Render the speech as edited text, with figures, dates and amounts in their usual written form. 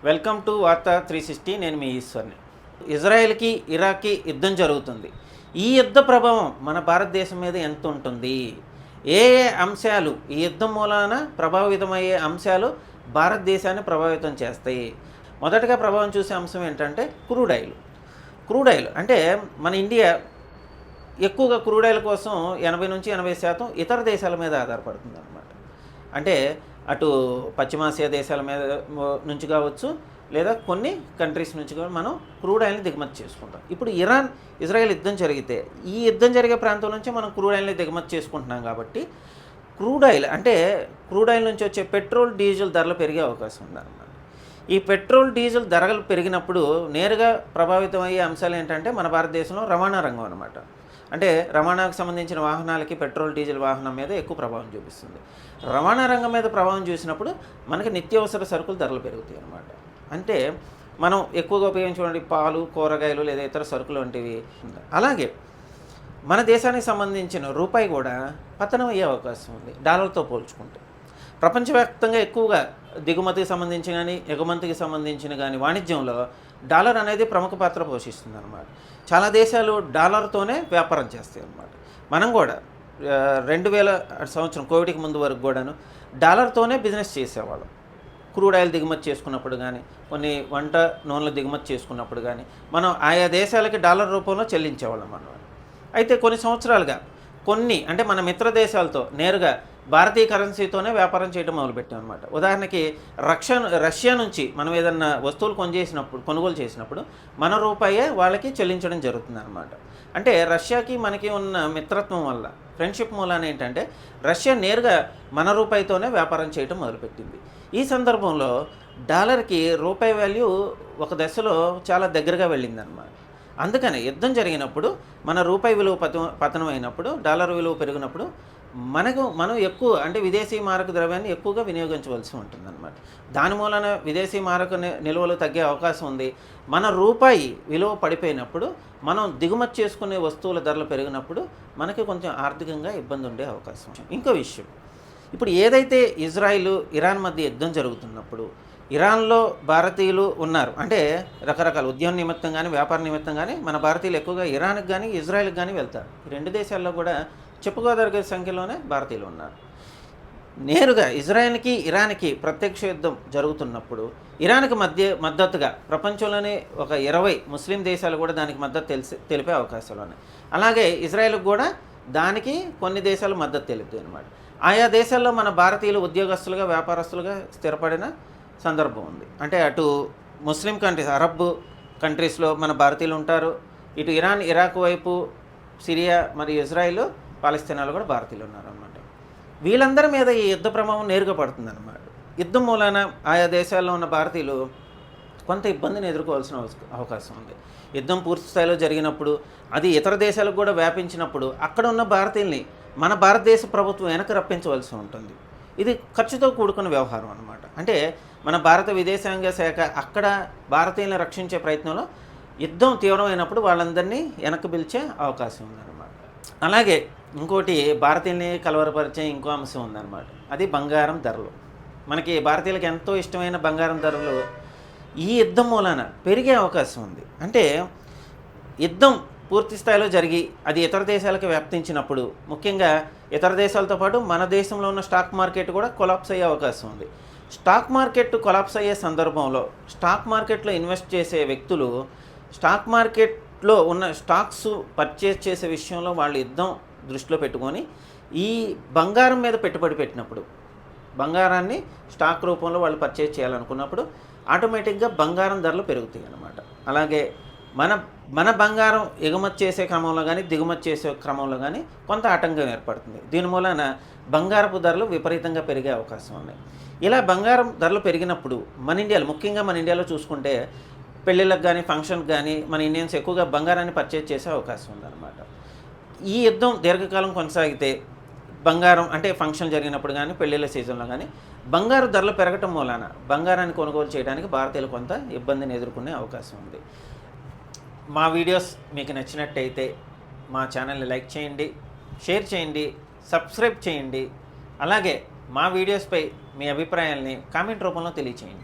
Welcome to వార్తా 360. నేను మీ ఈశ్వర్ని. ఇజ్రాయెల్కి ఇరాక్కి యుద్ధం జరుగుతుంది. ఈ యుద్ధ ప్రభావం మన భారతదేశం మీద ఎంత ఉంటుంది? ఏ ఏ అంశాలు ఈ యుద్ధం మూలాన ప్రభావితమయ్యే అంశాలు భారతదేశాన్ని ప్రభావితం చేస్తాయి? మొదటగా ప్రభావం చూసే అంశం ఏంటంటే క్రూడ్ ఆయిల్ అంటే మన ఇండియా ఎక్కువగా క్రూడ్ ఆయిల్ కోసం 80-80% ఇతర దేశాల మీద ఆధారపడుతుంది అన్నమాట. అంటే అటు పశ్చిమాసియా దేశాల మీద నుంచి కావచ్చు, లేదా కొన్ని కంట్రీస్ నుంచి కూడా మనం క్రూడ్ ఆయిల్ని దిగుమతి చేసుకుంటాం. ఇప్పుడు ఇజ్రాయెల్ యుద్ధం జరిగితే ఈ యుద్ధం జరిగే ప్రాంతం నుంచి మనం క్రూడ్ ఆయిల్ని దిగుమతి చేసుకుంటున్నాం కాబట్టి క్రూడ్ ఆయిల్ నుంచి వచ్చే పెట్రోల్ డీజిల్ ధరలు పెరిగే అవకాశం ఉందన్నమాట. ఈ పెట్రోల్ డీజిల్ ధరలు పెరిగినప్పుడు నేరుగా ప్రభావితమయ్యే అంశాలు ఏంటంటే మన భారతదేశంలో రవాణా రంగం అనమాట. అంటే రవాణాకు సంబంధించిన వాహనాలకి పెట్రోల్ డీజిల్ వాహనం మీద ఎక్కువ ప్రభావం చూపిస్తుంది. రవాణా రంగం మీద ప్రభావం చూసినప్పుడు మనకి నిత్యావసర సరుకుల ధరలు పెరుగుతాయి అన్నమాట. అంటే మనం ఎక్కువగా ఉపయోగించుకోండి పాలు, కూరగాయలు లేదా ఇతర సరుకులు వంటివి. అలాగే మన దేశానికి సంబంధించిన రూపాయి కూడా పతనం అయ్యే అవకాశం ఉంది డాలర్తో పోల్చుకుంటే. ప్రపంచవ్యాప్తంగా ఎక్కువగా దిగుమతికి సంబంధించి కానీ ఎగుమతికి సంబంధించిన కానీ వాణిజ్యంలో డాలర్ అనేది ప్రముఖ పాత్ర పోషిస్తుంది అన్నమాట. చాలా దేశాలు డాలర్తోనే వ్యాపారం చేస్తాయి అన్నమాట. మనం కూడా 2000 సంవత్సరం కోవిడ్కి ముందు వరకు కూడాను డాలర్తోనే బిజినెస్ చేసేవాళ్ళం. క్రూడ్ ఆయిల్ దిగుమతి చేసుకున్నప్పుడు కానీ, కొన్ని వంట నూనెలు దిగుమతి చేసుకున్నప్పుడు కానీ మనం ఆయా దేశాలకి డాలర్ రూపంలో చెల్లించేవాళ్ళం అన్నమాట. అయితే కొన్ని సంవత్సరాలుగా అంటే మన మిత్ర దేశాలతో నేరుగా భారతీయ కరెన్సీతోనే వ్యాపారం చేయడం మొదలుపెట్టాం అనమాట. ఉదాహరణకి రష్యా నుంచి మనం ఏదన్నా వస్తువులు కొనుగోలు చేసినప్పుడు మన రూపాయే వాళ్ళకి చెల్లించడం జరుగుతుంది అనమాట. అంటే రష్యాకి మనకి ఉన్న మిత్రత్వం వల్ల, ఫ్రెండ్షిప్ మూలాన ఏంటంటే రష్యా నేరుగా మన రూపాయితోనే వ్యాపారం చేయడం మొదలుపెట్టింది. ఈ సందర్భంలో డాలర్కి రూపాయి వాల్యూ ఒక దశలో చాలా దగ్గరగా వెళ్ళిందనమాట. అందుకని యుద్ధం జరిగినప్పుడు మన రూపాయి విలువ పతనం అయినప్పుడు, డాలర్ విలువ పెరిగినప్పుడు మనం ఎక్కువ అంటే విదేశీ మారక ద్రవ్యాన్ని ఎక్కువగా వినియోగించవలసి ఉంటుందన్నమాట. దాని మూలన విదేశీ మారక నిల్వలు తగ్గే అవకాశం ఉంది. మన రూపాయి విలువ పడిపోయినప్పుడు, మనం దిగుమతి చేసుకునే వస్తువుల ధరలు పెరిగినప్పుడు మనకి కొంచెం ఆర్థికంగా ఇబ్బంది ఉండే అవకాశం. ఇంకో విషయం, ఇప్పుడు ఏదైతే ఇరాన్ మధ్య యుద్ధం జరుగుతున్నప్పుడు ఇరాన్లో భారతీయులు ఉన్నారు. అంటే రకరకాల ఉద్యమ నిమిత్తం కానీ వ్యాపార నిమిత్తం కానీ మన భారతీయులు ఎక్కువగా ఇరాన్కి కానీ ఇజ్రాయెల్కి కానీ వెళ్తారు. ఈ రెండు దేశాల్లో కూడా చెప్పుకోదగిన సంఖ్యలోనే భారతీయులు ఉన్నారు. నేరుగా ఇజ్రాయెల్కి ఇరాన్కి ప్రత్యక్ష యుద్ధం జరుగుతున్నప్పుడు ఇరాన్కి మద్దతుగా ప్రపంచంలోనే ఒక 20 ముస్లిం దేశాలు కూడా దానికి మద్దతు తెలిపే అవకాశాలు ఉన్నాయి. అలాగే ఇజ్రాయెల్కి కూడా దానికి కొన్ని దేశాలు మద్దతు తెలుపుతాయి అన్నమాట. ఆయా దేశాల్లో మన భారతీయులు ఉద్యోగస్తులుగా, వ్యాపారస్తులుగా స్థిరపడిన సందర్భం ఉంది. అంటే అటు ముస్లిం కంట్రీస్, అరబ్ కంట్రీస్లో మన భారతీయులు ఉంటారు. ఇటు ఇరాన్, ఇరాక్ వైపు సిరియా మరియు ఇజ్రాయిల్, పాలస్తీనాలో కూడా భారతీయులు ఉన్నారన్నమాట. వీళ్ళందరి మీద ఈ యుద్ధ ప్రభావం నేరుగా పడుతుందన్నమాట. యుద్ధం మూలాన ఆయా దేశాల్లో ఉన్న భారతీయులు కొంత ఇబ్బందిని ఎదుర్కోవాల్సిన అవకాశం ఉంది. యుద్ధం పూర్తి స్థాయిలో జరిగినప్పుడు, అది ఇతర దేశాలకు కూడా వ్యాపించినప్పుడు అక్కడ ఉన్న భారతీయుల్ని మన భారతదేశ ప్రభుత్వం వెనక్కి రప్పించవలసి ఉంటుంది. ఇది ఖర్చుతో కూడుకున్న వ్యవహారం అన్నమాట. అంటే మన భారత విదేశాంగ శాఖ అక్కడ భారతీయులను రక్షించే ప్రయత్నంలో యుద్ధం తీవ్రమైనప్పుడు వాళ్ళందరినీ వెనక్కి పిలిచే అవకాశం ఉందన్నమాట. అలాగే ఇంకోటి భారతీయుల్ని కలవరపరిచే ఇంకో అంశం ఉందన్నమాట. అది బంగారం ధరలు. మనకి భారతీయులకు ఎంతో ఇష్టమైన బంగారం ధరలు ఈ యుద్ధం మూలాన పెరిగే అవకాశం ఉంది. అంటే యుద్ధం పూర్తి స్థాయిలో జరిగి అది ఇతర దేశాలకు వ్యాప్తించినప్పుడు, ముఖ్యంగా ఇతర దేశాలతో పాటు మన దేశంలో ఉన్న స్టాక్ మార్కెట్ కూడా కొలాప్స్ అయ్యే అవకాశం ఉంది. స్టాక్ మార్కెట్ కొలాప్స్ అయ్యే సందర్భంలో స్టాక్ మార్కెట్లో ఇన్వెస్ట్ చేసే వ్యక్తులు స్టాక్ మార్కెట్లో ఉన్న స్టాక్స్ పర్చేస్ చేసే విషయంలో వాళ్ళు యుద్ధం దృష్టిలో పెట్టుకొని ఈ బంగారం మీద పెట్టుబడి పెట్టినప్పుడు, బంగారాన్ని స్టాక్ రూపంలో వాళ్ళు పర్చేస్ చేయాలనుకున్నప్పుడు ఆటోమేటిక్గా బంగారం ధరలు పెరుగుతాయి అన్నమాట. అలాగే మన బంగారం ఎగుమతి చేసే క్రమంలో కానీ దిగుమతి చేసే క్రమంలో కానీ కొంత ఆటంకం ఏర్పడుతుంది. దీని మూలన బంగారపు ధరలు విపరీతంగా పెరిగే అవకాశం ఉన్నాయి. ఇలా బంగారం ధరలు పెరిగినప్పుడు ముఖ్యంగా మన ఇండియాలో చూసుకుంటే పెళ్ళిళ్ళకి కానీ ఫంక్షన్కి కానీ మన ఇండియన్స్ ఎక్కువగా బంగారాన్ని పర్చేజ్ చేసే అవకాశం ఉందన్నమాట. ఈ యుద్ధం దీర్ఘకాలం కొనసాగితే బంగారం అంటే ఫంక్షన్ జరిగినప్పుడు కానీ పెళ్ళిళ్ళ సీజన్లో కానీ బంగారు ధరలు పెరగటం మూలాన బంగారాన్ని కొనుగోలు చేయడానికి భారతీయులు కొంత ఇబ్బందిని ఎదుర్కొనే అవకాశం ఉంది. మా వీడియోస్ మీకు నచ్చినట్టయితే మా ఛానల్ని లైక్ చేయండి, షేర్ చేయండి, సబ్స్క్రైబ్ చేయండి. అలాగే మా వీడియోస్పై మీ అభిప్రాయాల్ని కామెంట్ రూపంలో తెలియచేయండి.